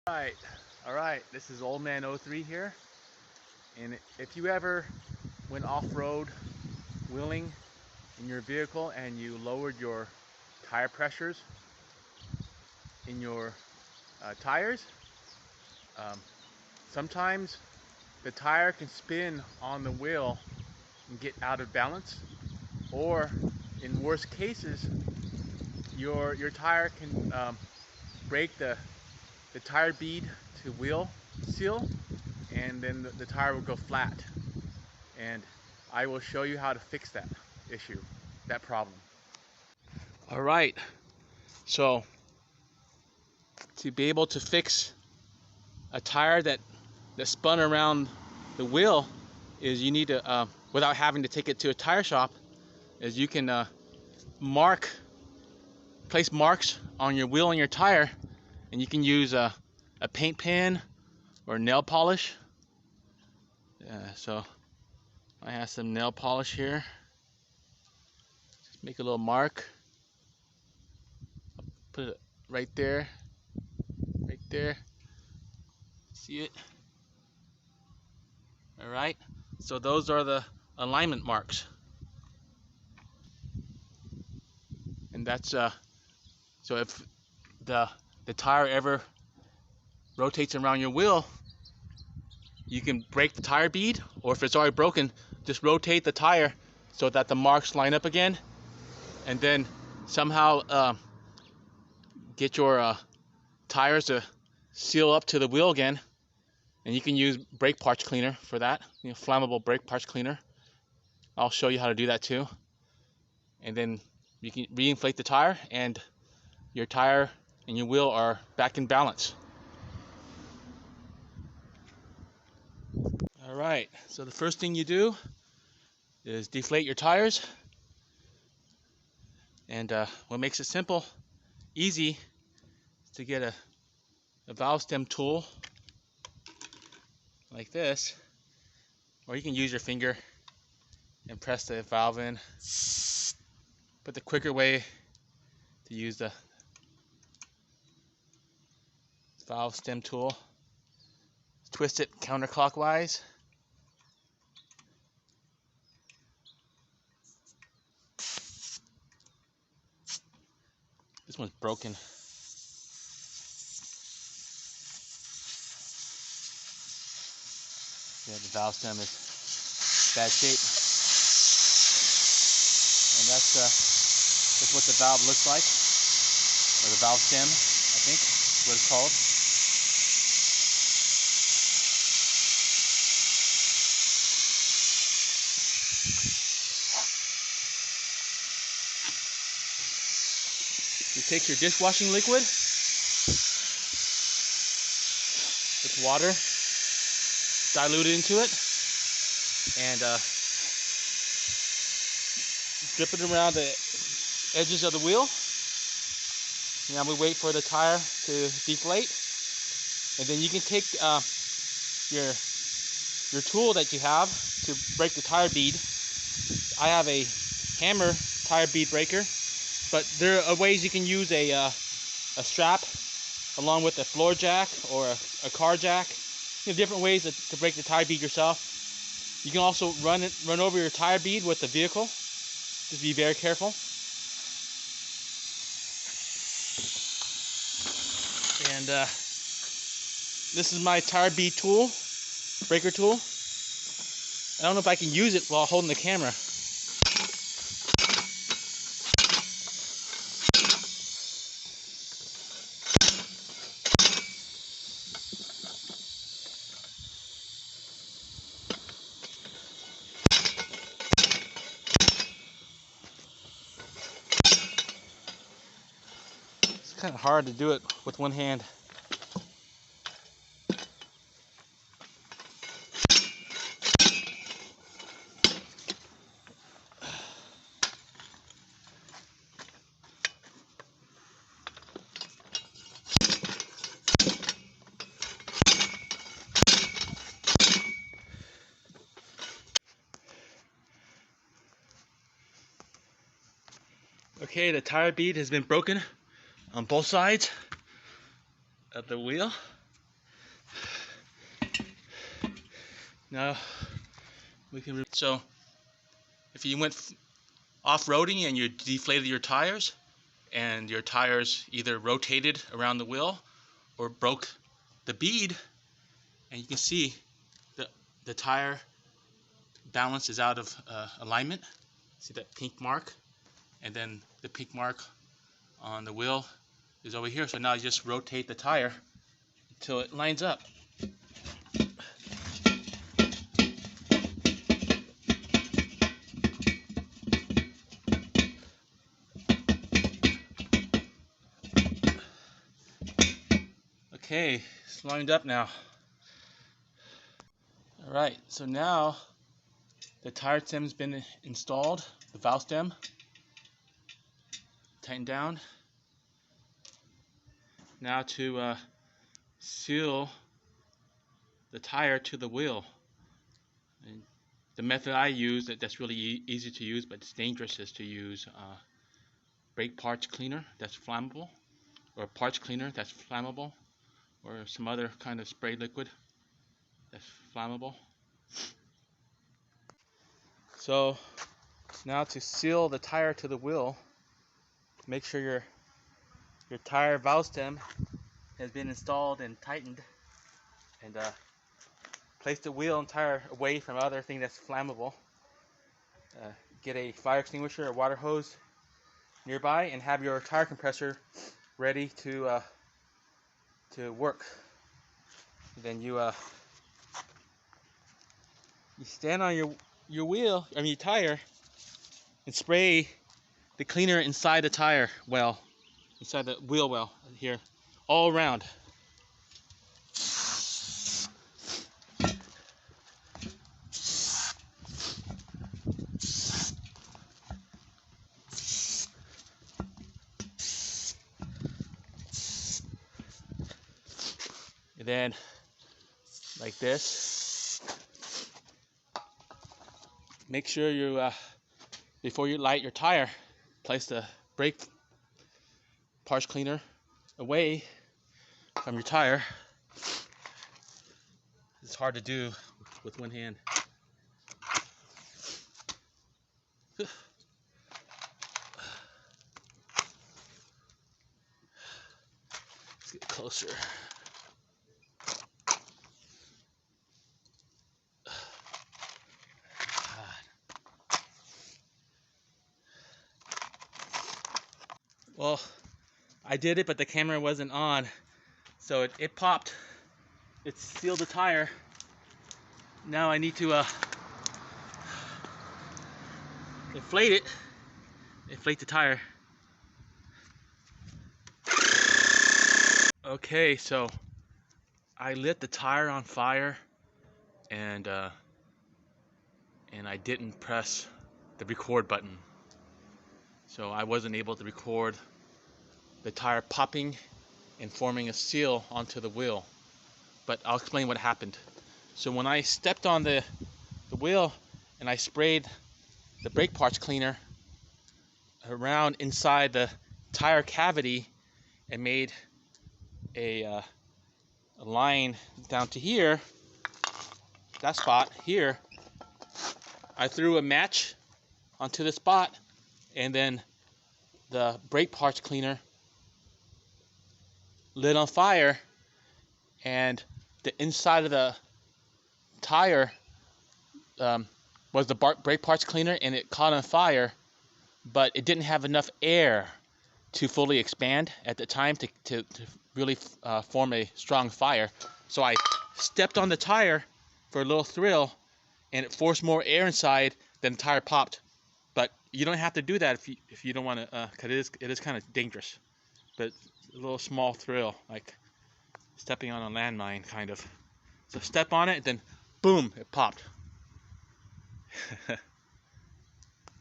Alright, this is Old Man 03 here, and if you ever went off-road wheeling in your vehicle and you lowered your tire pressures in your tires, sometimes the tire can spin on the wheel and get out of balance, or in worst cases your tire can break the tire bead to wheel seal, and then the tire will go flat. And I will show you how to fix that issue, that problem. Alright, so to be able to fix a tire that spun around the wheel is you need to, without having to take it to a tire shop, is you can place marks on your wheel and your tire, and you can use a paint pen or nail polish. So I have some nail polish here. Just make a little mark. I'll put it right there. Right there. See it? Alright. So those are the alignment marks. And that's so if the tire ever rotates around your wheel, you can break the tire bead, or if it's already broken, just rotate the tire so that the marks line up again, and then somehow get your tires to seal up to the wheel again. And you can use brake parts cleaner for that, flammable brake parts cleaner. I'll show you how to do that too. And then you can re-inflate the tire, and your tire and your wheel are back in balance. Alright, so the first thing you do is deflate your tires. And what makes it simple, easy, is to get a valve stem tool like this, or you can use your finger and press the valve in. But the quicker way to use the valve stem tool, twist it counterclockwise. This one's broken. Yeah, the valve stem is bad shape. And that's what the valve looks like, or the valve stem, I think is what it's called. You take your dishwashing liquid with water, dilute it into it, and drip it around the edges of the wheel. Now we wait for the tire to deflate, and then you can take your tool that you have to break the tire bead. I have a hammer tire bead breaker, but there are ways you can use a strap along with a floor jack or a car jack. Different ways to break the tire bead yourself. You can also run over your tire bead with the vehicle. Just be very careful. And this is my tire bead tool, breaker tool. I don't know if I can use it while holding the camera. It's kind of hard to do it with one hand. Okay, the tire bead has been broken on both sides of the wheel. Now we can. So if you went off-roading and you deflated your tires, and your tires either rotated around the wheel or broke the bead, and you can see the tire balance is out of alignment. See that pink mark? And then the pink mark on the wheel is over here. So now you just rotate the tire until it lines up. Okay, it's lined up now. Alright, so now the tire stem's been installed, the valve stem, tightened down. Now to seal the tire to the wheel. And the method I use that's really easy to use but it's dangerous is to use brake parts cleaner that's flammable, or parts cleaner that's flammable, or some other kind of spray liquid that's flammable. So now to seal the tire to the wheel, make sure your tire valve stem has been installed and tightened, and place the wheel and tire away from other thing that's flammable. Get a fire extinguisher or water hose nearby, and have your tire compressor ready to work. Then you stand on your wheel, your tire, and spray the cleaner inside the tire well, inside the wheel well here, all around. And then, like this, make sure you, before you light your tire, place the brake parts cleaner away from your tire. It's hard to do with one hand. Let's get closer. Well, I did it, but the camera wasn't on, so it popped. It sealed the tire. Now I need to inflate the tire. Okay, so I lit the tire on fire, and I didn't press the record button. So I wasn't able to record the tire popping and forming a seal onto the wheel. But I'll explain what happened. So when I stepped on the wheel and I sprayed the brake parts cleaner around inside the tire cavity and made a line down to here, that spot here, I threw a match onto the spot, and then the brake parts cleaner lit on fire, and the inside of the tire was the brake parts cleaner, and it caught on fire, but it didn't have enough air to fully expand at the time to really form a strong fire. So I stepped on the tire for a little thrill, and it forced more air inside, then the tire popped. But you don't have to do that if you don't want to, because it is kind of dangerous. But a little small thrill, like stepping on a landmine, kind of. So step on it, then boom, it popped.